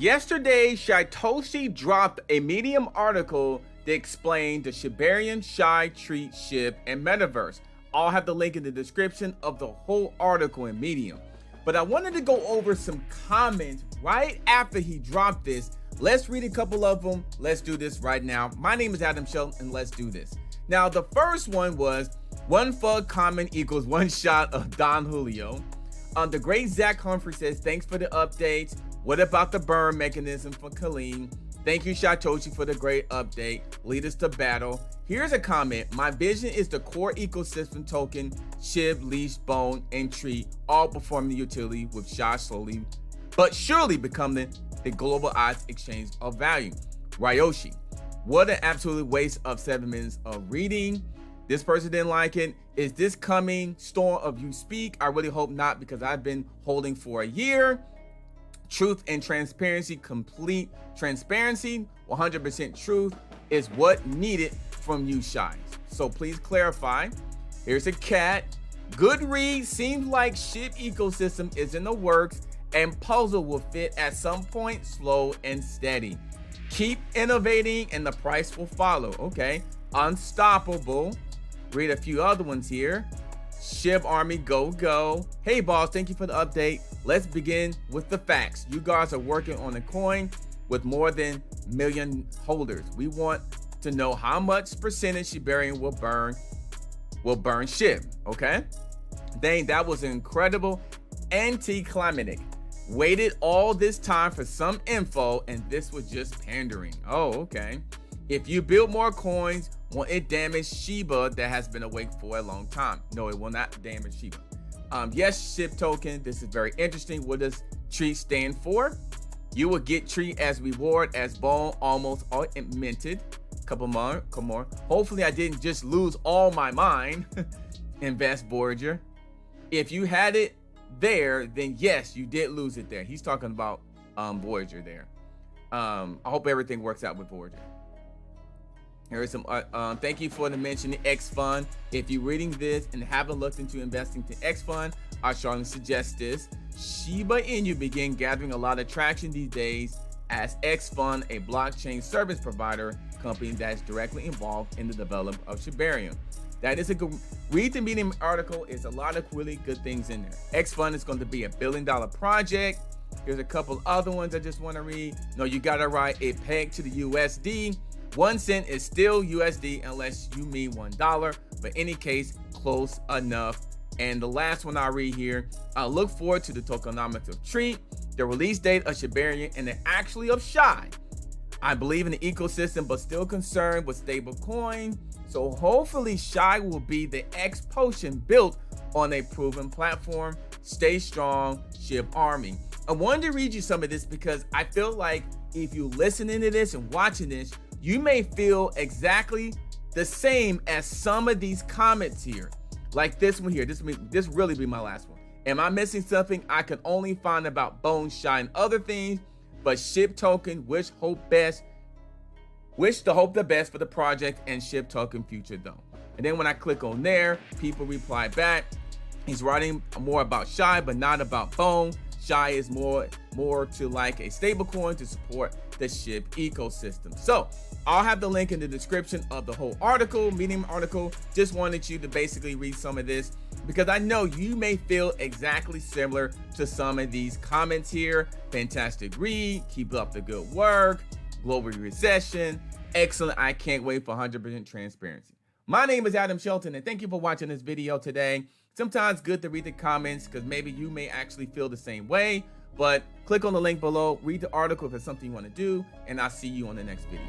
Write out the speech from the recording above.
Yesterday, Shytoshi dropped a Medium article that explained the Shibarian Shy Treat Shib and Metaverse. I'll have the link in the description of the whole article in Medium. But I wanted to go over some comments right after he dropped this. Let's read a couple of them. Let's do this right now. My name is Adam Shelton, and let's do this. Now, the first one was, one FUD comment equals one shot of Don Julio. The great Zach Humphrey says, thanks for the updates. What about the burn mechanism for Kaleem? Thank you, Shytoshi, for the great update. Lead us to battle. Here's a comment. My vision is the core ecosystem token, Shib, Leash, Bone, and Tree, all performing the utility with Shy slowly but surely becoming the global odds exchange of value. Ryoshi, what an absolute waste of 7 minutes of reading. This person didn't like it. Is this coming storm of you speak? I really hope not, because I've been holding for a year. Truth and transparency, complete transparency, 100% truth is what needed from you, Shy. So please clarify. Here's a cat. Good read. Seems like Shib ecosystem is in the works and puzzle will fit at some point, slow and steady. Keep innovating and the price will follow. Okay. Unstoppable. Read a few other ones here. Shib Army, go. Hey boss, thank you for the update. Let's begin with the facts. You guys are working on a coin with more than a million holders. We want to know how much percentage Shibarian will burn Shib. Okay. Dang, that was incredible. Anticlimactic. Waited all this time for some info and this was just pandering. Oh, okay. If you build more coins, will it damage Shiba that has been awake for a long time? No, it will not damage Shiba. Yes, Shib token. This is very interesting. What does Tree stand for? You will get Tree as reward as Bone almost all minted. Couple more. Hopefully I didn't just lose all my mind. Invest Voyager. If you had it there, then yes, you did lose it there. He's talking about Voyager there. I hope everything works out with Voyager. Here is some thank you for the mention of X Fund. If you're reading this and haven't looked into investing to X Fund, I strongly suggest this. Shiba Inu began gathering a lot of traction these days as X Fund, a blockchain service provider company that's directly involved in the development of Shibarium. That is a good read. The Medium article is a lot of really good things in there. X Fund is going to be $1 billion project. Here's a couple other ones I just want to read. No, you got to write it pegged to the USD. 1 cent is still USD unless you mean $1, but any case, close enough. And the last one I read here, I look forward to the tokenomics of Tree, the release date of Shibarian, and the actually of Shy. I believe in the ecosystem, but still concerned with stable coin. So hopefully Shy will be the X potion built on a proven platform. Stay strong, Shib Army. I wanted to read you some of this because I feel like if you listening to this and watching this, you may feel exactly the same as some of these comments here. Like this one here. This really be my last one. Am I missing something? I can only find about Bone, Shy, and other things, but Shib token, wish the hope the best for the project and Shib token future though. And then when I click on there, people reply back. He's writing more about Shy, but not about Bone. Shy is more to like a stable coin to support the Shib ecosystem. So I'll have the link in the description of the whole article, Medium article. Just wanted you to basically read some of this because I know you may feel exactly similar to some of these comments here. Fantastic read, keep up the good work, global recession, excellent. I can't wait for 100% transparency. My name is Adam Shelton and thank you for watching this video today. Sometimes good to read the comments because maybe you may actually feel the same way, but click on the link below, read the article if it's something you want to do, and I'll see you on the next video.